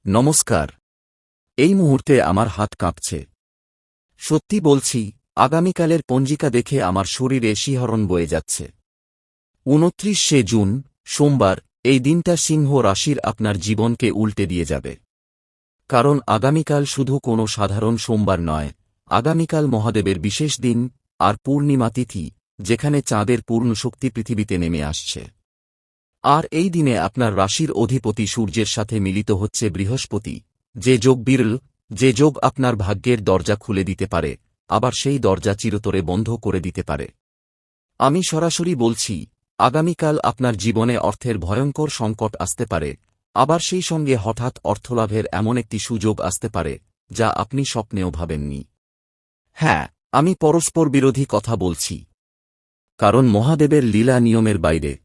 নমস্কার। এই মুহূর্তে আমার হাত কাঁপছে। সত্যি বলছি, আগামীকালের পঞ্জিকা দেখে আমার শরীরে শিহরণ বয়ে যাচ্ছে। ২৯শে জুন, সোমবার, এই দিনটা সিংহ রাশির আপনার জীবনকে উল্টে দিয়ে যাবে। কারণ আগামীকাল শুধু কোনো সাধারণ সোমবার নয়, আগামীকাল মহাদেবের বিশেষ দিন, আর পূর্ণিমা তিথি, যেখানে চাঁদের পূর্ণ শক্তি পৃথিবীতে নেমে আসছে। আর এই দিনে আপনার রাশির অধিপতি সূর্যের সাথে মিলিত হচ্ছে বৃহস্পতি, যে যোগ বিরল, যে যোগ আপনার ভাগ্যের দরজা খুলে দিতে পারে, আবার সেই দরজা চিরতরে বন্ধ করে দিতে পারে। আমি সরাসরি বলছি, আগামীকাল আপনার জীবনে অর্থের ভয়ঙ্কর সংকট আসতে পারে, আবার সেই সঙ্গে হঠাৎ অর্থলাভের এমন একটি সুযোগ আসতে পারে, যা আপনি স্বপ্নেও ভাবেননি। হ্যাঁ, আমি পরস্পর বিরোধী কথা বলছি। কারণ মহাদেবের লীলা নিয়মের বাইরে।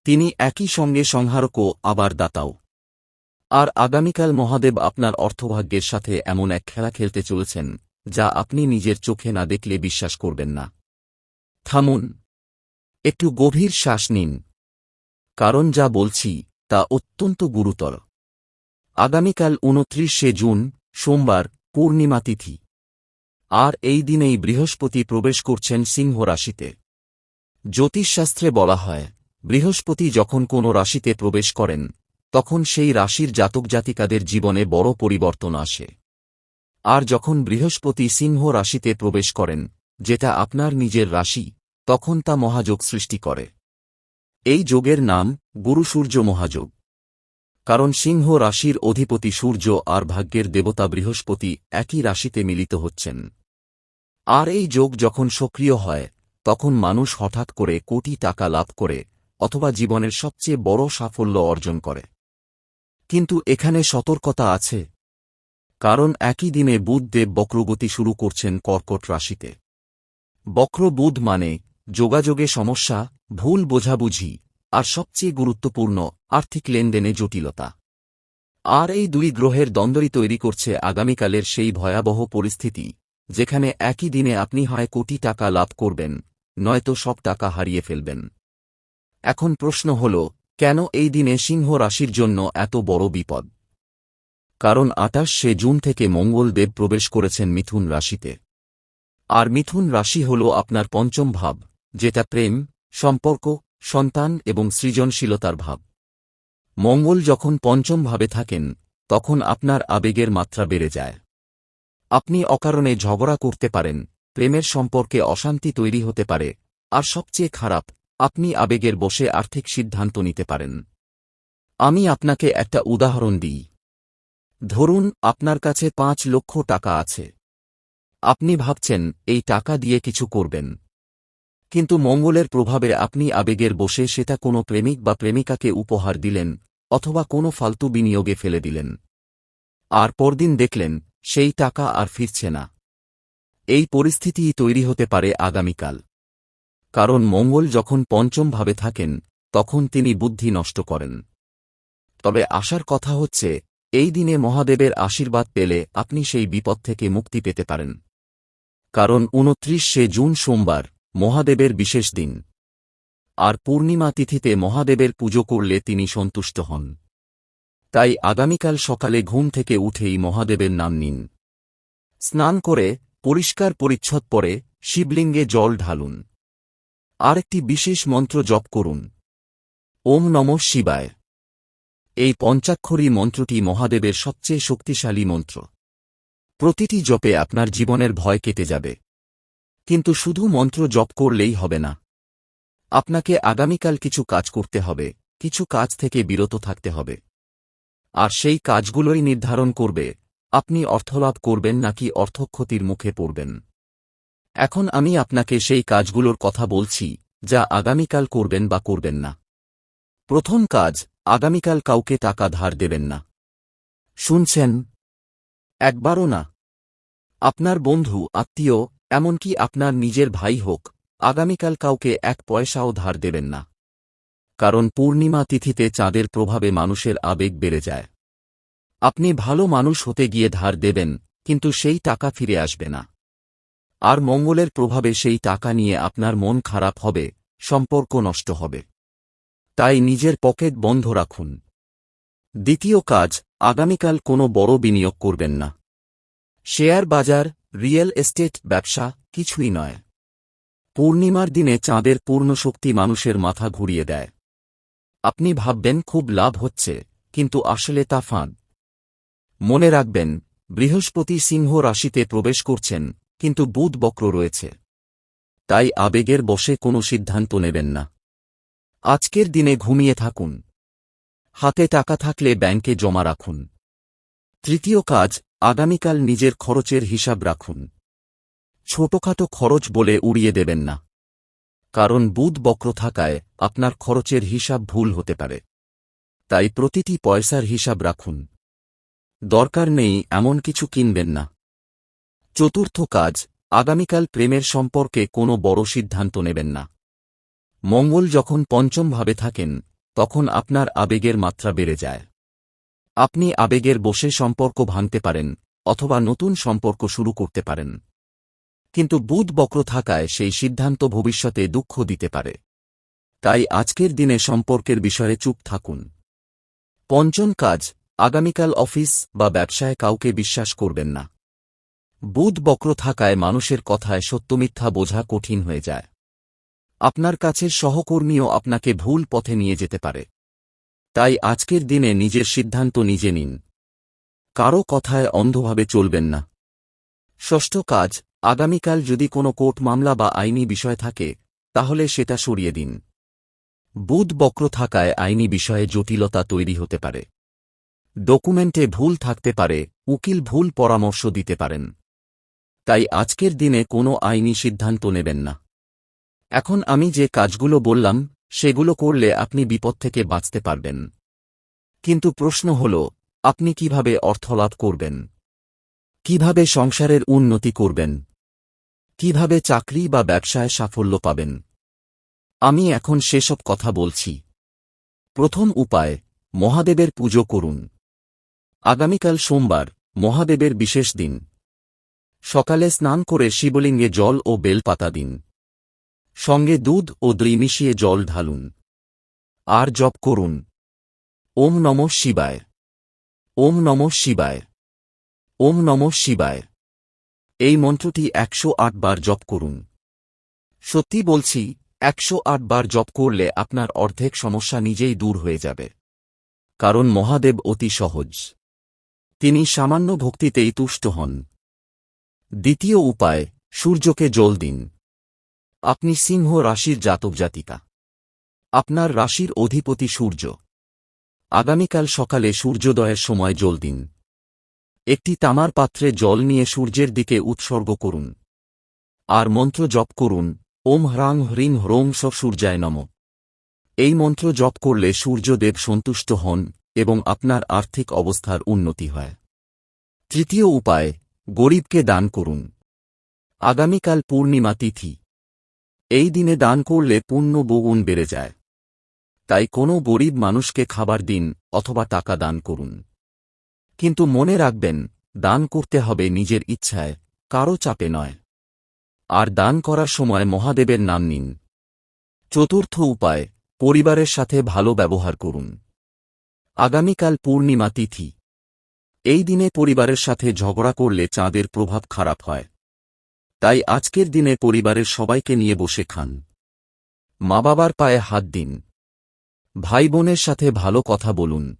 তিনি একই সঙ্গে সংহারকও আবার দাতাও। আর আগামীকাল মহাদেব আপনার অর্থভাগ্যের সাথে এমন এক খেলা খেলতে চলেছেন, যা আপনি নিজের চোখে না দেখলে বিশ্বাস করবেন না। থামুন, একটু গভীর শ্বাস নিন। কারণ যা বলছি তা অত্যন্ত গুরুতর। আগামীকাল ২৯শে জুন, সোমবার, পূর্ণিমা তিথি। আর এই দিনেই বৃহস্পতি প্রবেশ করছেন সিংহ রাশিতে। জ্যোতিষশাস্ত্রে বলা হয়, বৃহস্পতি যখন কোনো রাশিতে প্রবেশ করেন, তখন সেই রাশির জাতক জাতিকাদের জীবনে বড় পরিবর্তন আসে। আর যখন বৃহস্পতি সিংহ রাশিতে প্রবেশ করেন, যেটা আপনার নিজের রাশি, তখন তা মহাযোগ সৃষ্টি করে। এই যোগের নাম গুরু সূর্য মহাযোগ। কারণ সিংহ রাশির অধিপতি সূর্য আর ভাগ্যের দেবতা বৃহস্পতি একই রাশিতে মিলিত হচ্ছেন। আর এই যোগ যখন সক্রিয় হয়, তখন মানুষ হঠাৎ করে কোটি টাকা লাভ করে, অথবা জীবনের সবচেয়ে বড় সাফল্য অর্জন করে। কিন্তু এখানে সতর্কতা আছে। কারণ একই দিনে বুধ দেব বক্রগতি শুরু করছেন কর্কট রাশিতে। বক্র বুধ মানে যোগাযোগে সমস্যা, ভুল বোঝাবুঝি, আর সবচেয়ে গুরুত্বপূর্ণ, আর্থিক লেনদেনে জটিলতা। আর এই দুই গ্রহের দ্বন্দ্বই তৈরি করছে আগামীকালের সেই ভয়াবহ পরিস্থিতি, যেখানে একই দিনে আপনি হয় কোটি টাকা লাভ করবেন, নয়তো সব টাকা হারিয়ে ফেলবেন। এখন প্রশ্ন হল, কেন এই দিনে সিংহ রাশির জন্য এত বড় বিপদ? কারণ ২৮শে জুন থেকে মঙ্গল দেব প্রবেশ করেছেন মিথুন রাশিতে। আর মিথুন রাশি হল আপনার পঞ্চম ভাব, যেটা প্রেম, সম্পর্ক, সন্তান এবং সৃজনশীলতার ভাব। মঙ্গল যখন পঞ্চম ভাবে থাকেন, তখন আপনার আবেগের মাত্রা বেড়ে যায়। আপনি অকারণে ঝগড়া করতে পারেন, প্রেমের সম্পর্কে অশান্তি তৈরি হতে পারে, আর সবচেয়ে খারাপ, আপনি আবেগের বশে আর্থিক সিদ্ধান্ত নিতে পারেন। আমি আপনাকে একটা উদাহরণ দিই। ধরুন আপনার কাছে ৫ লক্ষ টাকা আছে। আপনি ভাবছেন এই টাকা দিয়ে কিছু করবেন। কিন্তু মঙ্গলের প্রভাবে আপনি আবেগের বশে সেটা কোনো প্রেমিক বা প্রেমিকাকে উপহার দিলেন, অথবা কোনো ফালতু বিনিয়োগে ফেলে দিলেন। আর পরদিন দেখলেন সেই টাকা আর ফিরছে না। এই পরিস্থিতিই তৈরি হতে পারে আগামীকাল। কারণ মঙ্গল যখন পঞ্চম ভাবে থাকেন, তখন তিনি বুদ্ধি নষ্ট করেন। তবে আশার কথা হচ্ছে, এই দিনে মহাদেবের আশীর্বাদ পেলে আপনি সেই বিপদ থেকে মুক্তি পেতে পারেন। কারণ ২৯শে জুন সোমবার, মহাদেবের বিশেষ দিন। আর পূর্ণিমা তিথিতে মহাদেবের পুজো করলে তিনি সন্তুষ্ট হন। তাই আগামীকাল সকালে ঘুম থেকে উঠেই মহাদেবের নাম নিন। স্নান করে পরিষ্কার পরিচ্ছদ পরে শিবলিঙ্গে জল ঢালুন। আর একটি বিশেষ মন্ত্র জপ করুন, ওম নমঃ শিবায়। এই পঞ্চাক্ষরী মন্ত্রটি মহাদেবের সবচেয়ে শক্তিশালী মন্ত্র। প্রতিটি জপে আপনার জীবনের ভয় কেটে যাবে। কিন্তু শুধু মন্ত্র জপ করলেই হবে না। আপনাকে আগামীকাল কিছু কাজ করতে হবে, কিছু কাজ থেকে বিরত থাকতে হবে। আর সেই কাজগুলোই নির্ধারণ করবে আপনি অর্থলাভ করবেন নাকি অর্থক্ষতির মুখে পড়বেন। এখন আমি আপনাকে সেই কাজগুলোর কথা বলছি, যা আগামীকাল করবেন বা করবেন না। প্রথম কাজ, আগামীকাল কাউকে টাকা ধার দেবেন না। শুনছেন? একবারও না। আপনার বন্ধু, আত্মীয়, এমনকি আপনার নিজের ভাই হোক, আগামীকাল কাউকে ১ পয়সাও ধার দেবেন না। কারণ পূর্ণিমা তিথিতে চাঁদের প্রভাবে মানুষের আবেগ বেড়ে যায়। আপনি ভালো মানুষ হতে গিয়ে ধার দেবেন, কিন্তু সেই টাকা ফিরে আসবে না। আর মঙ্গলের প্রভাবে সেই টাকা নিয়ে আপনার মন খারাপ হবে, সম্পর্ক নষ্ট হবে। তাই নিজের পকেট বন্ধ রাখুন। দ্বিতীয় কাজ, আগামীকাল কোনো বড় বিনিয়োগ করবেন না। শেয়ার বাজার, রিয়েল এস্টেট ব্যবসা কিছুই নয়। পূর্ণিমার দিনে চাঁদের পূর্ণ শক্তি মানুষের মাথা ঘুরিয়ে দেয়। আপনি ভাববেন খুব লাভ হচ্ছে, কিন্তু আসলে তা ফাঁদ। মনে রাখবেন, বৃহস্পতি সিংহ রাশিতে প্রবেশ করছেন, কিন্তু বুধ বক্র রয়েছে। তাই আবেগের বশে কোনো সিদ্ধান্ত নেবেন না। আজকের দিনে ঘুমিয়ে থাকুন। হাতে টাকা থাকলে ব্যাংকে জমা রাখুন। তৃতীয় কাজ, আগামীকাল নিজের খরচের হিসাব রাখুন। ছোটখাটো খরচ বলে উড়িয়ে দেবেন না। কারণ বুধ বক্র থাকায় আপনার খরচের হিসাব ভুল হতে পারে। তাই প্রতিটি পয়সার হিসাব রাখুন। দরকার নেই এমন কিছু কিনবেন না। চতুর্থ কাজ, আগামীকাল প্রেমের সম্পর্কে কোনো বড় সিদ্ধান্ত নেবেন না। মঙ্গল যখন পঞ্চম ভাবে থাকেন, তখন আপনার আবেগের মাত্রা বেড়ে যায়। আপনি আবেগের বশে সম্পর্ক ভাঙতে পারেন, অথবা নতুন সম্পর্ক শুরু করতে পারেন। কিন্তু বুধ বক্র থাকায় সেই সিদ্ধান্ত ভবিষ্যতে দুঃখ দিতে পারে। তাই আজকের দিনে সম্পর্কের বিষয়ে চুপ থাকুন। পঞ্চম কাজ, আগামীকাল অফিস বা ব্যবসায় কাউকে বিশ্বাস করবেন না। বুধ বক্র থাকায় মানুষের কথায় সত্যমিথ্যা বোঝা কঠিন হয়ে যায়। আপনার কাছের সহকর্মীও আপনাকে ভুল পথে নিয়ে যেতে পারে। তাই আজকের দিনে নিজের সিদ্ধান্ত নিজে নিন। কারো কথায় অন্ধভাবে চলবেন না। ষষ্ঠ কাজ, আগামীকাল যদি কোনো কোর্ট মামলা বা আইনি বিষয় থাকে, তাহলে সেটা সরিয়ে দিন। বুধ বক্র থাকায় আইনি বিষয়ে জটিলতা তৈরি হতে পারে। ডকুমেন্টে ভুল থাকতে পারে, উকিল ভুল পরামর্শ দিতে পারেন। তাই আজকের দিনে কোনো আইনি সিদ্ধান্ত নেবেন না। এখন আমি যে কাজগুলো বললাম, সেগুলো করলে আপনি বিপদ থেকে বাঁচতে পারবেন। কিন্তু প্রশ্ন হল, আপনি কিভাবে অর্থলাভ করবেন? কিভাবে সংসারের উন্নতি করবেন? কিভাবে চাকরি বা ব্যবসায় সাফল্য পাবেন? আমি এখন সেসব কথা বলছি। প্রথম উপায়, মহাদেবের পুজো করুন। আগামীকাল সোমবার, মহাদেবের বিশেষ দিন। সকালে স্নান করে শিবলিঙ্গে জল ও বেলপাতা দিন। সঙ্গে দুধ ও দই মিশিয়ে জল ঢালুন। আর জপ করুন, ওম নমঃ শিবায়, ওম নমঃ শিবায়, ওম নমঃ শিবায়। এই মন্ত্রটি 108 বার জপ করুন। সত্যি বলছি, 108 বার জপ করলে আপনার অর্ধেক সমস্যা নিজেই দূর হয়ে যাবে। কারণ মহাদেব অতি সহজ। তিনি সামান্য ভক্তিতেই তুষ্ট হন। দ্বিতীয় উপায়, সূর্যকে জল দিন। আপনি সিংহ রাশির জাতক জাতিকা। আপনার রাশির অধিপতি সূর্য। আগামীকাল সকালে সূর্যোদয়ের সময় জল দিন। একটি তামার পাত্রে জল নিয়ে সূর্যের দিকে উৎসর্গ করুন। আর মন্ত্র জপ করুন, ওম হ্রাং হ্রিং হ্রোং স সূর্যায় নমঃ। এই মন্ত্র জপ করলে সূর্যদেব সন্তুষ্ট হন এবং আপনার আর্থিক অবস্থার উন্নতি হয়। তৃতীয় উপায়, গরিবকে দান করুন। আগামীকাল পূর্ণিমা তিথি। এই দিনে দান করলে পুণ্য বহুগুণ বেড়ে যায়। তাই কোনো গরিব মানুষকে খাবার দিন অথবা টাকা দান করুন। কিন্তু মনে রাখবেন, দান করতে হবে নিজের ইচ্ছায়, কারো চাপে নয়। আর দান করার সময় মহাদেবের নাম নিন। চতুর্থ উপায়, পরিবারের সাথে ভালো ব্যবহার করুন। আগামীকাল পূর্ণিমা তিথি। এই দিনে পরিবারের সাথে ঝগড়া করলে চাঁদের প্রভাব খারাপ হয়। তাই আজকের দিনে পরিবারের সবাইকে নিয়ে বসে খান। মা বাবার পায়ে হাত দিন। ভাই বোনের সাথে ভালো কথা বলুন।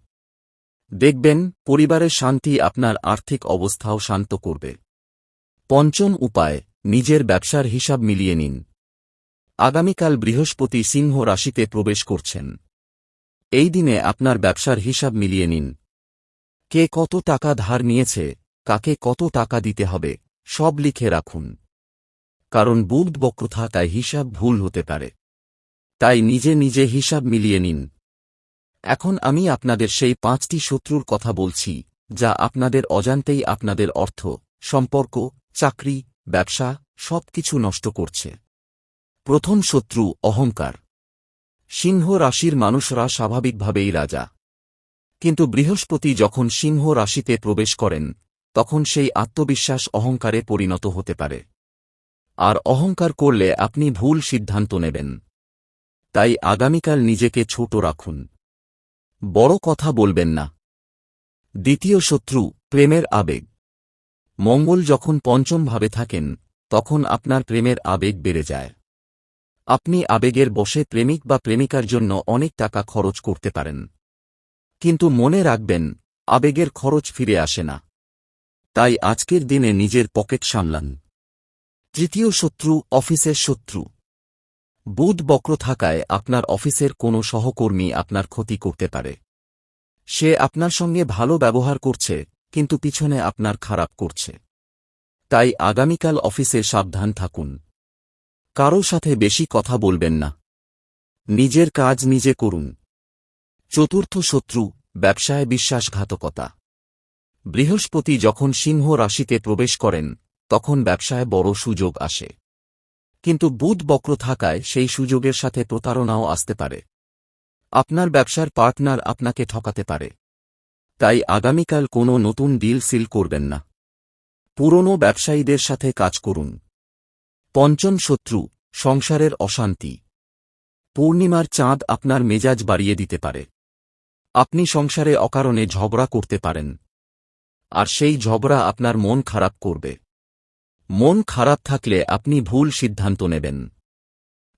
দেখবেন, পরিবারের শান্তি আপনার আর্থিক অবস্থাও শান্ত করবে। পঞ্চম উপায়, নিজের ব্যবসার হিসাব মিলিয়ে নিন। আগামীকাল বৃহস্পতি সিংহ রাশিতে প্রবেশ করছেন। এই দিনে আপনার ব্যবসার হিসাব মিলিয়ে নিন। কে কত টাকা ধার নিয়েছে, কাকে কত টাকা দিতে হবে, সব লিখে রাখুন। কারণ বুধ বক্র থাকায় হিসাব ভুল হতে পারে। তাই নিজে নিজে হিসাব মিলিয়ে নিন। এখন আমি আপনাদের সেই 5টি শত্রুর কথা বলছি, যা আপনাদের অজান্তেই আপনাদের অর্থ, সম্পর্ক, চাকরি, ব্যবসা সবকিছু নষ্ট করছে। প্রথম শত্রু, অহংকার। সিংহ রাশির মানুষরা স্বাভাবিকভাবেই রাজা। কিন্তু বৃহস্পতি যখন সিংহ রাশিতে প্রবেশ করেন, তখন সেই আত্মবিশ্বাস অহংকারে পরিণত হতে পারে। আর অহংকার করলে আপনি ভুল সিদ্ধান্ত নেবেন। তাই আগামীকাল নিজেকে ছোট রাখুন। বড় কথা বলবেন না। দ্বিতীয় শত্রু প্রেমের আবেগ। মঙ্গল যখন পঞ্চম ভাবে থাকেন তখন আপনার প্রেমের আবেগ বেড়ে যায়। আপনি আবেগের বশে প্রেমিক বা প্রেমিকার জন্য অনেক টাকা খরচ করতে পারেন, কিন্তু মনে রাখবেন আবেগের খরচ ফিরে আসে না। তাই আজকের দিনে নিজের পকেট সামলান। তৃতীয় শত্রু অফিসের শত্রু। বুধ বক্র থাকায় আপনার অফিসের কোনো সহকর্মী আপনার ক্ষতি করতে পারে। সে আপনার সঙ্গে ভালো ব্যবহার করছে কিন্তু পিছনে আপনার খারাপ করছে। তাই আগামীকাল অফিসে সাবধান থাকুন। কারো সাথে বেশি কথা বলবেন না। নিজের কাজ নিজে করুন। চতুর্থ শত্রু ব্যবসায় বিশ্বাসঘাতকতা। বৃহস্পতি যখন সিংহ রাশিতে প্রবেশ করেন তখন ব্যবসায় বড় সুযোগ আসে, কিন্তু বুধ বক্র থাকায় সেই সুযোগের সাথে প্রতারণাও আসতে পারে। আপনার ব্যবসার পার্টনার আপনাকে ঠকাতে পারে। তাই আগামীকাল কোনো নতুন ডিল সিল করবেন না। পুরনো ব্যবসায়ীদের সাথে কাজ করুন। পঞ্চম শত্রু সংসারের অশান্তি। পূর্ণিমার চাঁদ আপনার মেজাজ বাড়িয়ে দিতে পারে। আপনি সংসারে অকারণে ঝগড়া করতে পারেন, আর সেই ঝগড়া আপনার মন খারাপ করবে। মন খারাপ থাকলে আপনি ভুল সিদ্ধান্ত নেবেন।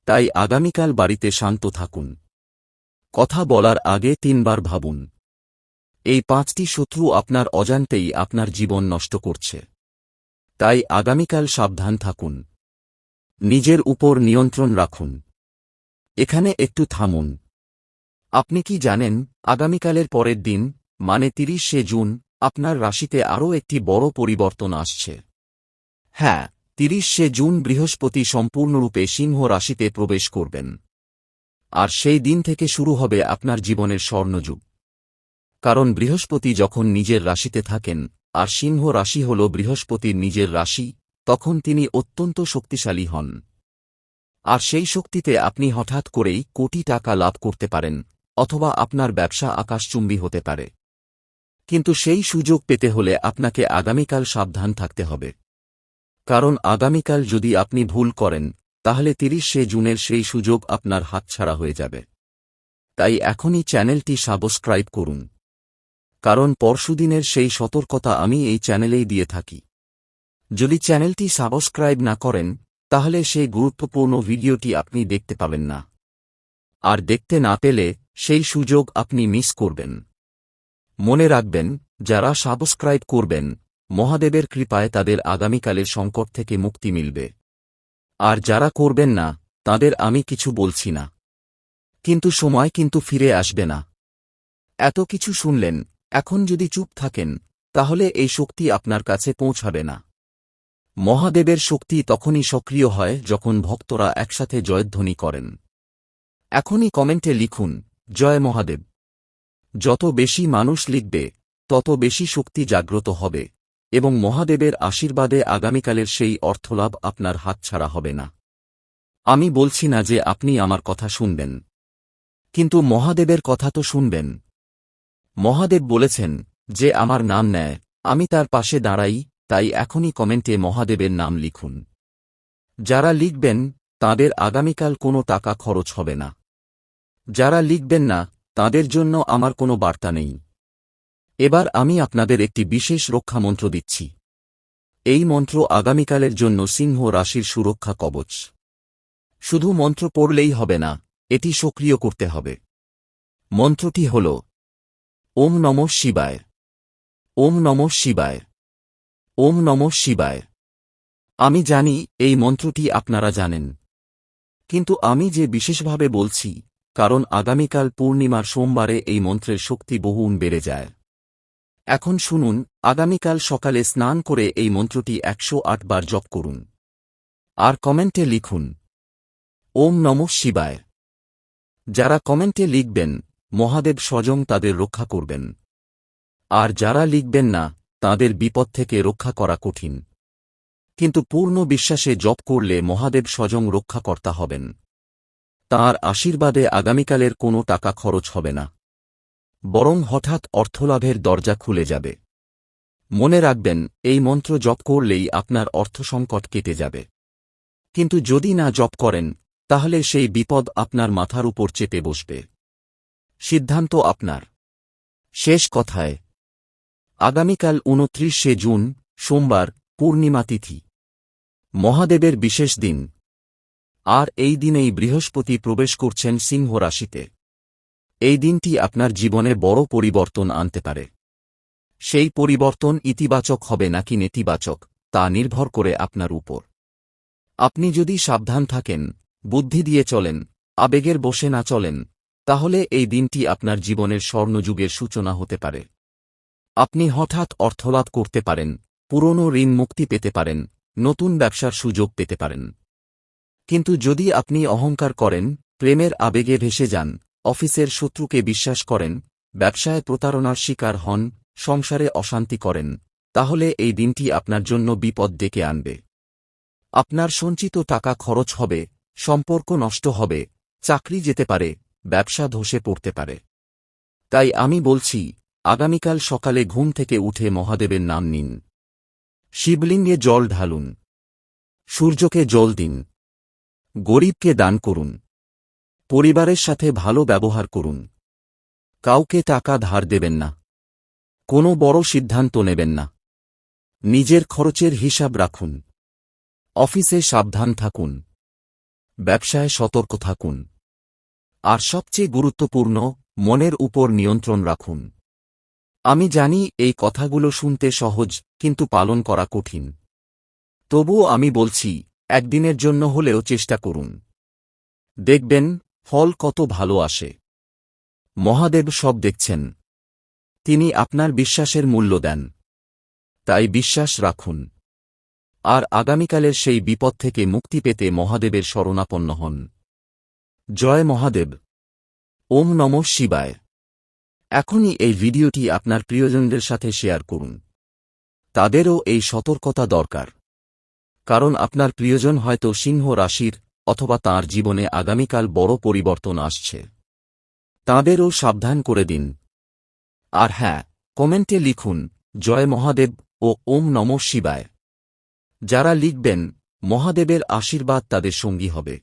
তাই আগামীকাল বাড়িতে শান্ত থাকুন। কথা বলার আগে 3 বার ভাবুন। এই 5টি শত্রু আপনার অজান্তেই আপনার জীবন নষ্ট করছে। তাই আগামীকাল সাবধান থাকুন। নিজের উপর নিয়ন্ত্রণ রাখুন। এখানে একটু থামুন। আপনি কি জানেন আগামীকালের পরের দিন মানে 30শে জুন আপনার রাশিতে আরও একটি বড় পরিবর্তন আসছে? হ্যাঁ, 30শে জুন বৃহস্পতি সম্পূর্ণরূপে সিংহ রাশিতে প্রবেশ করবেন। আর সেই দিন থেকে শুরু হবে আপনার জীবনের স্বর্ণযুগ। কারণ বৃহস্পতি যখন নিজের রাশিতে থাকেন, আর সিংহ রাশি হল বৃহস্পতির নিজের রাশি, তখন তিনি অত্যন্ত শক্তিশালী হন। আর সেই শক্তিতে আপনি হঠাৎ করেই কোটি টাকা লাভ করতে পারেন, অথবা আপনার ব্যবসা আকাশচুম্বী হতে পারে। কিন্তু সেই সুযোগ পেতে হলে আপনাকে আগামীকাল সাবধান থাকতে হবে। কারণ আগামীকাল যদি আপনি ভুল করেন তাহলে 30শে জুনের সেই সুযোগ আপনার হাতছাড়া হয়ে যাবে। তাই এখনই চ্যানেলটি সাবস্ক্রাইব করুন। কারণ পরশুদিনের সেই সতর্কতা আমি এই চ্যানেলেই দিয়ে থাকি। যদি চ্যানেলটি সাবস্ক্রাইব না করেন তাহলে সেই গুরুত্বপূর্ণ ভিডিওটি আপনি দেখতে পাবেন না। আর দেখতে না পেলে সেই সুযোগ আপনি মিস করবেন। মনে রাখবেন, যারা সাবস্ক্রাইব করবেন মহাদেবের কৃপায় তাদের আগামীকালের সংকট থেকে মুক্তি মিলবে। আর যারা করবেন না তাদের আমি কিছু বলছি না, কিন্তু সময় কিন্তু ফিরে আসবে না। এত কিছু শুনলেন, এখন যদি চুপ থাকেন তাহলে এই শক্তি আপনার কাছে পৌঁছাবে না। মহাদেবের শক্তি তখনই সক্রিয় হয় যখন ভক্তরা একসাথে জয়ধ্বনি করেন। এখনই কমেন্টে লিখুন, জয় মহাদেব। যত বেশি মানুষ লিখবে তত বেশি শক্তি জাগ্রত হবে, এবং মহাদেবের আশীর্বাদে আগামীকালের সেই অর্থলাভ আপনার হাতছাড়া হবে না। আমি বলছি না যে আপনি আমার কথা শুনবেন, কিন্তু মহাদেবের কথা তো শুনবেন। মহাদেব বলেছেন, যে আমার নাম নেয় আমি তার পাশে দাঁড়াই। তাই এখনই কমেন্টে মহাদেবের নাম লিখুন। যারা লিখবেন তাদের আগামীকাল কোনো টাকা খরচ হবে না। যারা লিখবেন না তাদের জন্য আমার কোনো বার্তা নেই। এবার আমি আপনাদের একটি বিশেষ রক্ষা মন্ত্র দিচ্ছি। এই মন্ত্র আগামীকালের জন্য সিংহ রাশির সুরক্ষা কবচ। শুধু মন্ত্র পড়লেই হবে না, এটি সক্রিয় করতে হবে। মন্ত্রটি হল ওম নমঃ শিবায়, ওম নমঃ শিবায়, ওম নমঃ শিবায়। আমি জানি এই মন্ত্রটি আপনারা জানেন, কিন্তু আমি যে বিশেষভাবে বলছি কারণ আগামীকাল পূর্ণিমার সোমবারে এই মন্ত্রের শক্তি বহুগুণ বেড়ে যায়। এখন শুনুন, আগামীকাল সকালে স্নান করে এই মন্ত্রটি 108 বার জপ করুন। আর কমেন্টে লিখুন, ওম নমঃ শিবায়। যারা কমেন্টে লিখবেন মহাদেব স্বয়ং তাদের রক্ষা করবেন। আর যারা লিখবেন না তাদের বিপদ থেকে রক্ষা করা কঠিন। কিন্তু পূর্ণ বিশ্বাসে জপ করলে মহাদেব স্বয়ং রক্ষাকর্তা হবেন। তাঁর আশীর্বাদে আগামীকালের কোনো টাকা খরচ হবে না, বরং হঠাৎ অর্থলাভের দরজা খুলে যাবে। মনে রাখবেন, এই মন্ত্র জপ করলেই আপনার অর্থসংকট কেটে যাবে। কিন্তু যদি না জপ করেন তাহলে সেই বিপদ আপনার মাথার উপর চেপে বসবে। সিদ্ধান্ত আপনার। শেষ কথায় আগামীকাল ২৯শে জুন, সোমবার, পূর্ণিমা তিথি। মহাদেবের বিশেষ দিন। আর এই দিনেই বৃহস্পতি প্রবেশ করছেন সিংহ রাশিতে। এই দিনটি আপনার জীবনে বড় পরিবর্তন আনতে পারে। সেই পরিবর্তন ইতিবাচক হবে নাকি নেতিবাচক, তা নির্ভর করে আপনার উপর। আপনি যদি সাবধান থাকেন, বুদ্ধি দিয়ে চলেন, আবেগের বশে না চলেন, তাহলে এই দিনটি আপনার জীবনের স্বর্ণযুগের সূচনা হতে পারে। আপনি হঠাৎ অর্থলাভ করতে পারেন, পুরনো ঋণ মুক্তি পেতে পারেন, নতুন ব্যবসার সুযোগ পেতে পারেন। কিন্তু যদি আপনি অহংকার করেন, প্রেমের আবেগে ভেসে যান, অফিসের শত্রুকে বিশ্বাস করেন, ব্যবসায় প্রতারণার শিকার হন, সংসারে অশান্তি করেন, তাহলে এই দিনটি আপনার জন্য বিপদ ডেকে আনবে। আপনার সঞ্চিত টাকা খরচ হবে, সম্পর্ক নষ্ট হবে, চাকরি যেতে পারে, ব্যবসা ধসে পড়তে পারে। তাই আমি বলছি, আগামীকাল সকালে ঘুম থেকে উঠে মহাদেবের নাম নিন। শিবলিঙ্গে জল ঢালুন। সূর্যকে জল দিন। গরিবকে দান করুন। পরিবারের সাথে ভালো ব্যবহার করুন। কাউকে টাকা ধার দেবেন না। কোনো বড় সিদ্ধান্ত নেবেন না। নিজের খরচের হিসাব রাখুন। অফিসে সাবধান থাকুন। ব্যবসায় সতর্ক থাকুন। আর সবচেয়ে গুরুত্বপূর্ণ, মনের উপর নিয়ন্ত্রণ রাখুন। আমি জানি এই কথাগুলো শুনতে সহজ, কিন্তু পালন করা কঠিন। তবুও আমি বলছি, একদিনের জন্য হলেও চেষ্টা করুন। দেখবেন ফল কত ভালো আসে। মহাদেব সব দেখছেন। তিনি আপনার বিশ্বাসের মূল্য দেন। তাই বিশ্বাস রাখুন। আর আগামীকালের সেই বিপদ থেকে মুক্তি পেতে মহাদেবের শরণাপন্ন হন। জয় মহাদেব। ওম নমঃ শিবায়। এখনই এই ভিডিওটি আপনার প্রিয়জনদের সাথে শেয়ার করুন। তাদেরও এই সতর্কতা দরকার। কারণ আপনার প্রিয়জন হয়তো সিংহ রাশির, অথবা তাঁর জীবনে আগামীকাল বড় পরিবর্তন আসছে। তাঁদেরও সাবধান করে দিন। আর হ্যাঁ, কমেন্টে লিখুন জয় মহাদেব ও ওম নমঃ শিবায়। যারা লিখবেন, মহাদেবের আশীর্বাদ তাদের সঙ্গী হবে।